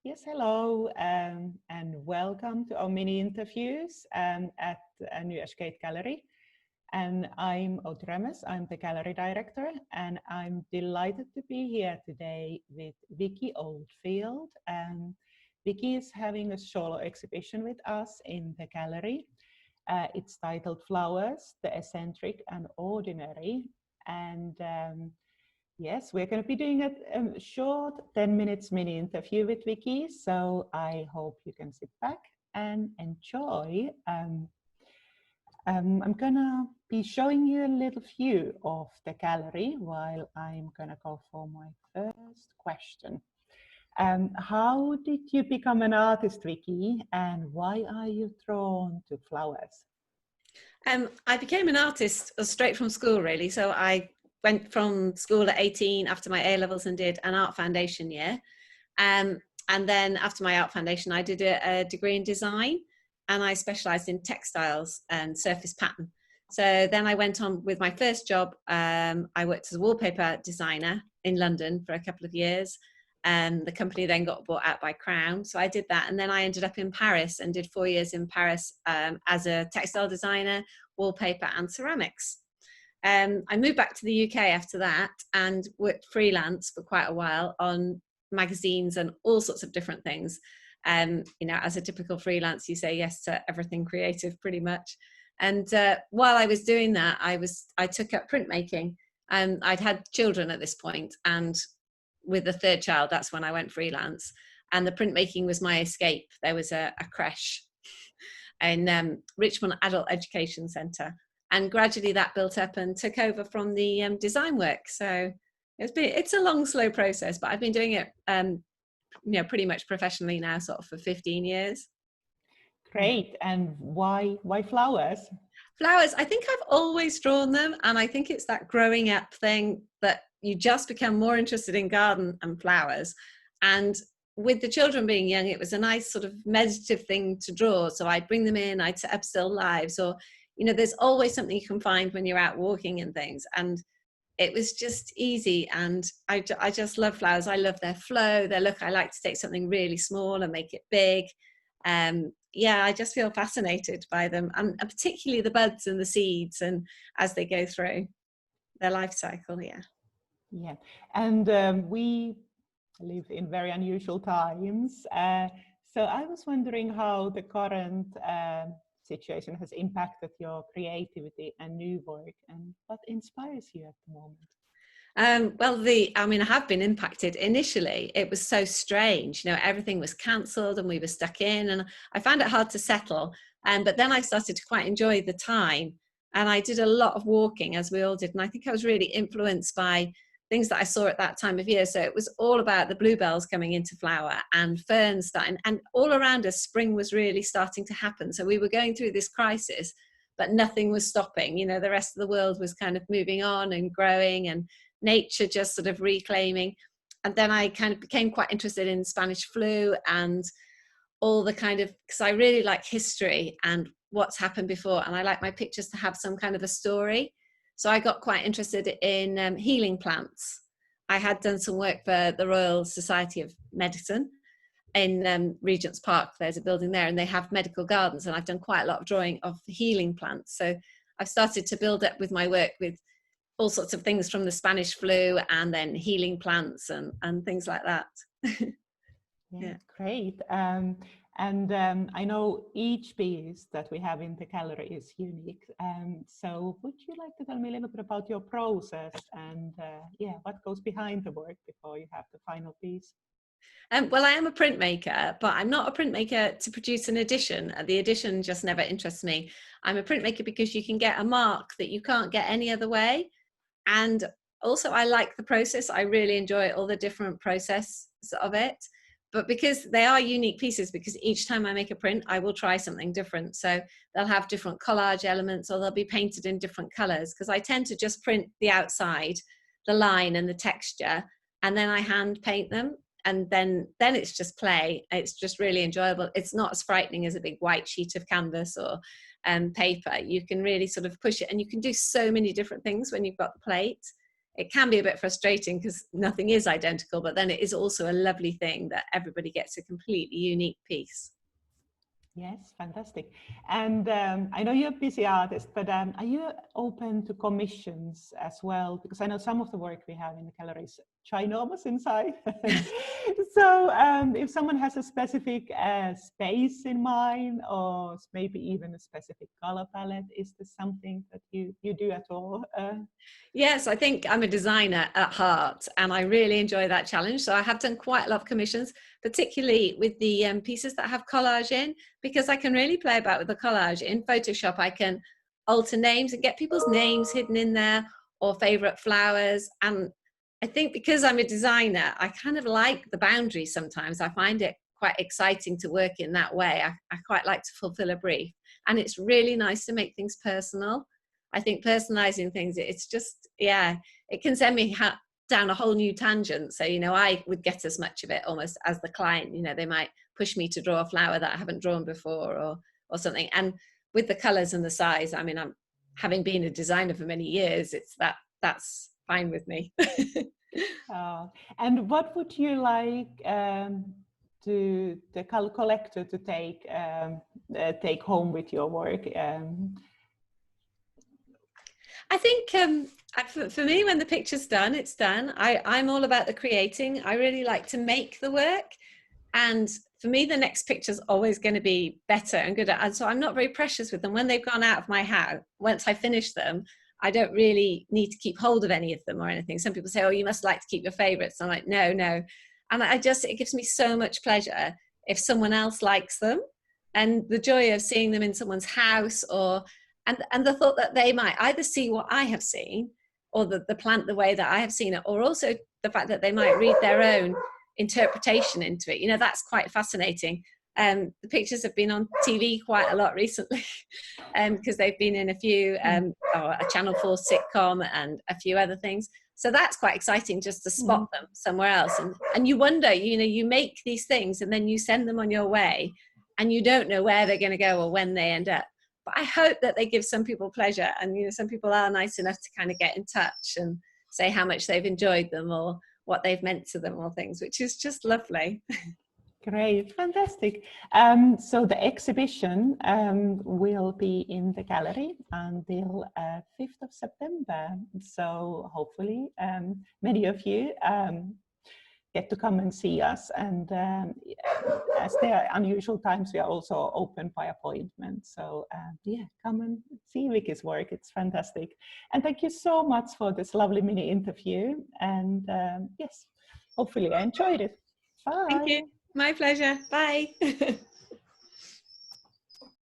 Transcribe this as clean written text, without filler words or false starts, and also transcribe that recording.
Yes, hello, and welcome to our mini interviews at the new Ashgate Gallery. And I'm Outi Remes, I'm the gallery director, and I'm delighted to be here today with Vicky Oldfield. Vicky is having a solo exhibition with us in the gallery. It's titled Flowers, the Eccentric and Ordinary. And yes, we're going to be doing a short 10 minutes mini interview with Vicky. So I hope you can sit back and enjoy. I'm going to be showing you a little view of the gallery while I'm going to go for my first question. How did you become an artist, Vicky, and why are you drawn to flowers? I became an artist straight from school, really. So I went from school at 18 after my A-levels and did an art foundation year. And then after my art foundation, I did a degree in design, and I specialised in textiles and surface pattern. So then I went on with my first job. I worked as a wallpaper designer in London for a couple of years. And the company then got bought out by Crown. So I did that. And then I ended up in Paris and did 4 years in Paris as a textile designer, wallpaper and ceramics. I moved back to the UK after that and worked freelance for quite a while on magazines and all sorts of different things. You know, as a typical freelance, you say yes to everything creative pretty much. And while I was doing that, I took up printmaking. I'd had children at this point, and with the third child, that's when I went freelance. And the printmaking was my escape. There was a creche in Richmond Adult Education Centre. And gradually that built up and took over from the design work. So it's a long, slow process, but I've been doing it pretty much professionally now, sort of for 15 years. Great. And why flowers? Flowers, I think I've always drawn them. And I think it's that growing up thing that you just become more interested in garden and flowers. And with the children being young, it was a nice sort of meditative thing to draw. So I'd bring them in, I'd set up still lives, or, you know, there's always something you can find when you're out walking and things. And it was just easy. And I just love flowers. I love their flow, their look. I like to take something really small and make it big. Yeah, I just feel fascinated by them, and particularly the buds and the seeds, and as they go through their life cycle. Yeah, and we live in very unusual times. So I was wondering how the current situation has impacted your creativity and new work, and what inspires you at the moment? I have been impacted. Initially, it was so strange. You know, everything was cancelled and we were stuck in, and I found it hard to settle. But then I started to quite enjoy the time, and I did a lot of walking, as we all did. And I think I was really influenced by things that I saw at that time of year. So it was all about the bluebells coming into flower and ferns starting, and all around us, spring was really starting to happen. So we were going through this crisis, but nothing was stopping. You know, the rest of the world was kind of moving on and growing, and nature just sort of reclaiming. And then I kind of became quite interested in Spanish flu and all the kind of, because I really like history and what's happened before, and I like my pictures to have some kind of a story. So I got quite interested in healing plants. I had done some work for the Royal Society of Medicine in Regent's Park. There's a building there, and they have medical gardens, and I've done quite a lot of drawing of healing plants. So I've started to build up with my work with all sorts of things from the Spanish flu, and then healing plants and things like that. Yeah, great. I know each piece that we have in the gallery is unique. So would you like to tell me a little bit about your process and what goes behind the work before you have the final piece? Well, I am a printmaker, but I'm not a printmaker to produce an edition. The edition just never interests me. I'm a printmaker because you can get a mark that you can't get any other way. And also I like the process. I really enjoy all the different processes of it. But because they are unique pieces, because each time I make a print, I will try something different. So they'll have different collage elements, or they'll be painted in different colors, because I tend to just print the outside, the line and the texture, and then I hand paint them. And then it's just play. It's just really enjoyable. It's not as frightening as a big white sheet of canvas or paper. You can really sort of push it, and you can do so many different things when you've got the plate. it can be a bit frustrating because nothing is identical, but then it is also a lovely thing that everybody gets a completely unique piece. Yes, fantastic. And I know you're a busy artist, but are you open to commissions as well? Because I know some of the work we have in the gallery is ginormous inside. So if someone has a specific space in mind, or maybe even a specific color palette, is this something that you do at all? Yes, I think I'm a designer at heart, and I really enjoy that challenge. So I have done quite a lot of commissions, particularly with the pieces that have collage in, because I can really play about with the collage. In Photoshop, I can alter names and get people's names hidden in there, or favorite flowers. And I think because I'm a designer, I kind of like the boundaries sometimes. I find it quite exciting to work in that way. I quite like to fulfill a brief. And it's really nice to make things personal. I think personalizing things, it's just, yeah, it can send me down a whole new tangent. So, you know, I would get as much of it almost as the client. You know, they might push me to draw a flower that I haven't drawn before, or something. And with the colors and the size, I mean, I'm having been a designer for many years, that's fine with me. And what would you like to the collector to take home with your work? I think for me, when the picture's done, it's done. I'm all about the creating. I really like to make the work. And for me, the next picture's always going to be better and good. And so I'm not very precious with them. When they've gone out of my house, once I finish them, I don't really need to keep hold of any of them or anything. Some people say, oh, you must like to keep your favorites. I'm like, no. And it gives me so much pleasure if someone else likes them. And the joy of seeing them in someone's house, and the thought that they might either see what I have seen, or the plant the way that I have seen it, or also the fact that they might read their own interpretation into it. You know, that's quite fascinating. The pictures have been on TV quite a lot recently, because they've been in a few, a Channel 4 sitcom and a few other things. So that's quite exciting, just to spot them somewhere else. And you wonder, you know, you make these things and then you send them on your way, and you don't know where they're going to go or when they end up. But I hope that they give some people pleasure, and, you know, some people are nice enough to kind of get in touch and say how much they've enjoyed them or what they've meant to them or things, which is just lovely. Great, fantastic. So the exhibition will be in the gallery until 5th of September. So hopefully many of you get to come and see us. And as there are unusual times, we are also open by appointment. So yeah, come and see Vicky's work. It's fantastic. And thank you so much for this lovely mini interview. And yes, hopefully I enjoyed it. Bye. Thank you. My pleasure. Bye.